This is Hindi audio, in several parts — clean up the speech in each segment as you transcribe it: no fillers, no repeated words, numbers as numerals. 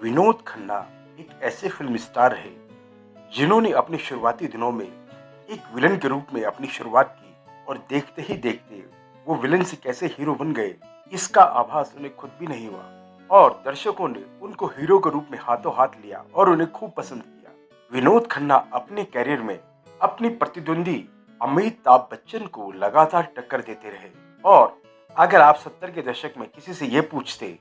विनोद खन्ना एक ऐसे फिल्म स्टार है जिन्होंने अपने शुरुआती दिनों में एक विलन के रूप में अपनी शुरुआत की और देखते ही देखते वो विलन से कैसे हीरो बन गए इसका आभास उन्हें खुद भी नहीं हुआ और दर्शकों ने उनको हीरो के रूप में हाथों हाथ लिया और उन्हें खूब पसंद किया। विनोद खन्ना अपने कैरियर में अपनी प्रतिद्वंदी अमिताभ बच्चन को लगातार टक्कर देते रहे और अगर आप 70 के दशक में किसी से ये पूछते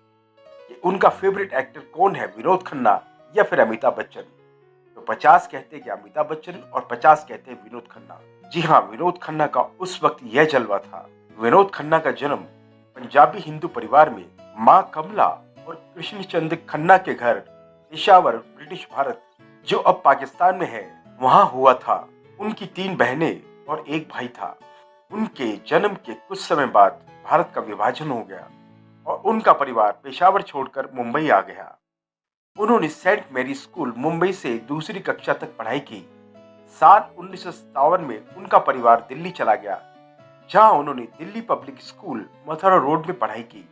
कि उनका फेवरेट एक्टर कौन है, विनोद खन्ना या फिर अमिताभ बच्चन, तो 50 कहते कि अमिताभ बच्चन और 50 कहते विनोद खन्ना। जी हाँ, विनोद खन्ना का उस वक्त यह जलवा था। विनोद खन्ना का जन्म पंजाबी हिंदू परिवार में माँ कमला और कृष्णचंद खन्ना के घर पेशावर, ब्रिटिश भारत, जो अब पाकिस्तान में है, वहां हुआ था। उनकी 3 बहनें और एक भाई था। उनके जन्म के कुछ समय बाद भारत का विभाजन हो गया और उनका परिवार पेशावर छोड़कर मुंबई आ गया। उन्होंने सेंट मैरी स्कूल मुंबई से दूसरी कक्षा तक पढ़ाई की। साल 1957 में उनका परिवार दिल्ली चला गया, जहां उन्होंने Delhi public school Mathura road में पढ़ाई की।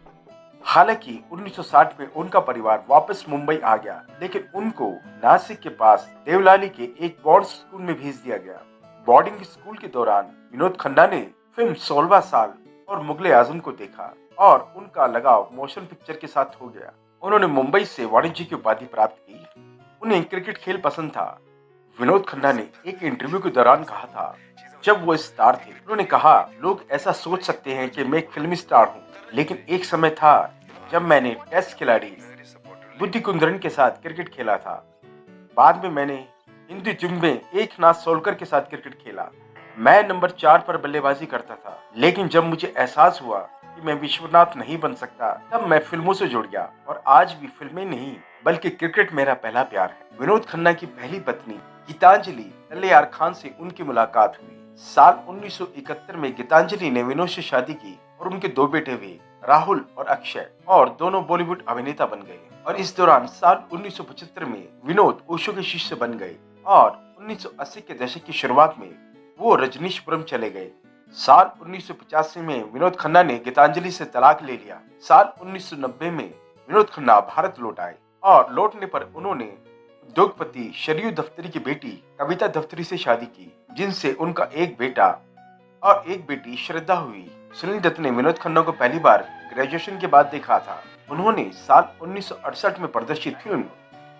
हालांकि 1960 में उनका परिवार वापस मुंबई आ गया, लेकिन उनको नासिक के पास देवलाली के एक बोर्ड स्कूल में भेज दिया गया। बोर्डिंग स्कूल के दौरान विनोद खन्ना ने फिल्म 16वां साल और मुगले आजम को देखा और उनका लगाव मोशन पिक्चर के साथ हो गया। उन्होंने मुंबई से वाणिज्य की उपाधि प्राप्त की। उन्हें क्रिकेट खेल पसंद था। विनोद खन्ना ने एक इंटरव्यू के दौरान कहा था, जब वो स्टार थे, उन्होंने कहा, लोग ऐसा सोच सकते हैं कि मैं एक फिल्मी स्टार हूँ, लेकिन एक समय था जब मैंने टेस्ट खिलाड़ी बुद्धि कुंद्रन के साथ क्रिकेट खेला था। बाद में मैंने हिंदी टीम में एकनाथ सोलकर के साथ क्रिकेट खेला। मैं नंबर 4 पर बल्लेबाजी करता था, लेकिन जब मुझे एहसास हुआ कि मैं विश्वनाथ नहीं बन सकता, तब मैं फिल्मों से जुड़ गया और आज भी फिल्में नहीं बल्कि क्रिकेट मेरा पहला प्यार है। विनोद खन्ना की पहली पत्नी गीतांजलि तल्लेयार खान से उनकी मुलाकात हुई। साल 1971 में गीतांजलि ने विनोद से शादी की और उनके 2 बेटे हुए, राहुल और अक्षय, और दोनों बॉलीवुड अभिनेता बन गए। और इस दौरान साल 1975 में विनोद ओशो के शिष्य बन गए और 1980 के दशक की शुरुआत में वो रजनीशपुरम चले गए। साल 1985 में विनोद खन्ना ने गीतांजलि से तलाक ले लिया। साल 1990 में विनोद खन्ना भारत लौट आए और लौटने पर उन्होंने उद्योगपति शरयू दफ्तरी की बेटी कविता दफ्तरी से शादी की, जिनसे उनका एक बेटा और एक बेटी श्रद्धा हुई। सुनील दत्त ने विनोद खन्ना को पहली बार ग्रेजुएशन के बाद देखा था। उन्होंने साल 1968 में प्रदर्शित फिल्म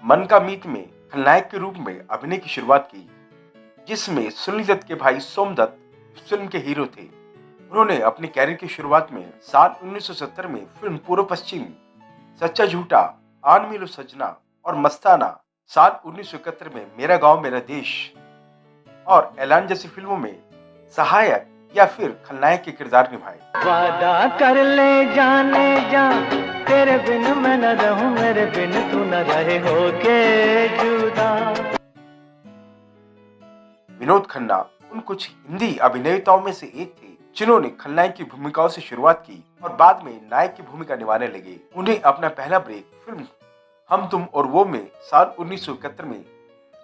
मन का मीत में खलनायक के रूप में अभिनय की शुरुआत की, जिसमें सुनील दत्त के भाई सोमदत्त फिल्म के हीरो थे। उन्होंने अपने कैरियर की शुरुआत में साल 1970 में फिल्म पूर्व पश्चिम, सच्चा झूठा, आन मिलो सजना और मस्ताना, साल 1971 में मेरा गांव मेरा देश और ऐलान जैसी फिल्मों में सहायक या फिर खलनायक के किरदार निभाए। वादा कर ले जाने जा, तेरे बिन मैं न रहूं, मेरे बिन तू न रहे, होके जुदा। विनोद खन्ना उन कुछ हिंदी अभिनेताओं में से एक थे जिन्होंने खलनायक की भूमिकाओं से शुरुआत की और बाद में नायक की भूमिका निभाने लगे। उन्हें अपना पहला ब्रेक फिल्म हम तुम और वो में साल 1971 में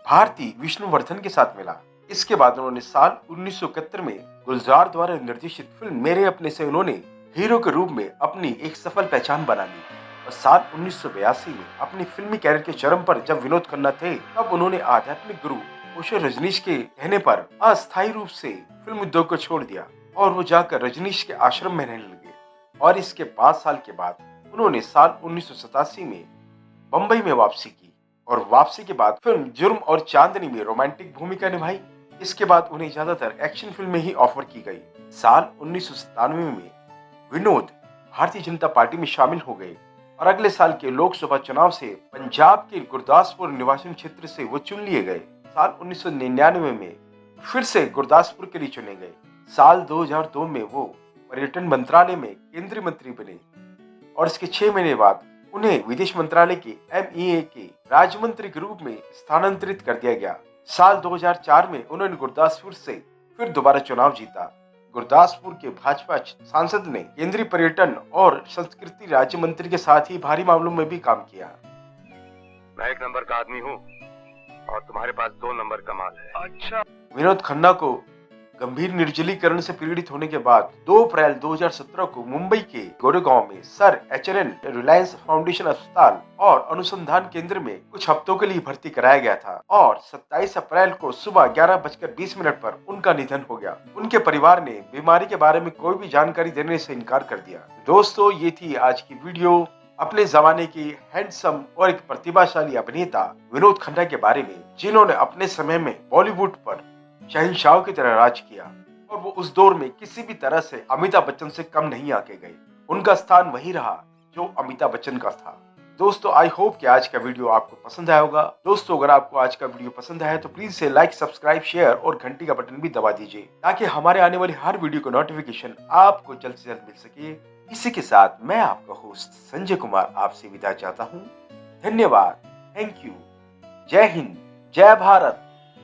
भारती विष्णुवर्धन के साथ मिला। इसके बाद उन्होंने साल 1971 में गुलजार द्वारा निर्देशित फिल्म मेरे अपने से उन्होंने हीरो के रूप में अपनी एक सफल पहचान बना ली। और साल 1982 में अपनी फिल्मी कैरियर के चरम पर जब विनोद खन्ना थे, तब उन्होंने आध्यात्मिक गुरु ओशो रजनीश के कहने पर अस्थायी रूप से फिल्म उद्योग को छोड़ दिया और वो जाकर रजनीश के आश्रम में रहने लगे। और इसके 5 साल के बाद उन्होंने साल 1987 में बम्बई में वापसी की और वापसी के बाद फिल्म जुर्म और चांदनी में रोमांटिक भूमिका निभाई। इसके बाद उन्हें ज्यादातर एक्शन फिल्में ही ऑफर की गई। साल 1997 में विनोद भारतीय जनता पार्टी में शामिल हो गए और अगले साल के लोकसभा चुनाव से पंजाब के गुरदासपुर निर्वाचन क्षेत्र से वो चुन लिए गए। साल 1999 में फिर से गुरदासपुर के लिए चुने गए। साल 2002 में वो पर्यटन मंत्रालय में केंद्रीय मंत्री बने और इसके 6 महीने बाद उन्हें विदेश मंत्रालय के MEA के राज्य मंत्री के रूप में स्थानांतरित कर दिया गया। साल 2004 में उन्होंने गुरदासपुर से फिर दोबारा चुनाव जीता। गुरदासपुर के भाजपा सांसद ने केंद्रीय पर्यटन और संस्कृति राज्य मंत्री के साथ ही भारी मामलों में भी काम किया। मैं 1 नंबर का आदमी हूँ और तुम्हारे पास 2 नंबर का माल है। अच्छा। विनोद खन्ना को गंभीर निर्जलीकरण से पीड़ित होने के बाद 2 अप्रैल 2017 को मुंबई के गोरेगांव में सर एचएनएन रिलायंस फाउंडेशन अस्पताल और अनुसंधान केंद्र में कुछ हफ्तों के लिए भर्ती कराया गया था और 27 अप्रैल को सुबह 11:20 पर उनका निधन हो गया। उनके परिवार ने बीमारी के बारे में कोई भी जानकारी देने से इनकार कर दिया। दोस्तों, ये थी आज की वीडियो अपने जमाने की हैंडसम और एक प्रतिभाशाली अभिनेता विनोद खन्ना के बारे में, जिन्होंने अपने समय में बॉलीवुड पर शहंशाह की तरह राज किया और वो उस दौर में किसी भी तरह से अमिताभ बच्चन से कम नहीं आके गए। उनका स्थान वही रहा जो अमिताभ बच्चन का था। दोस्तों, आई होप कि आज का वीडियो आपको पसंद आया होगा। दोस्तों, अगर आपको आज का वीडियो पसंद आया तो प्लीज से लाइक, सब्सक्राइब, शेयर और घंटी का बटन भी दबा दीजिए ताकि हमारे आने वाली हर वीडियो का नोटिफिकेशन आपको जल्द से जल्द मिल सके। इसी के साथ मैं आपका होस्ट संजय कुमार आपसे विदा चाहता हूँ। धन्यवाद, थैंक यू, जय हिंद, जय भारत।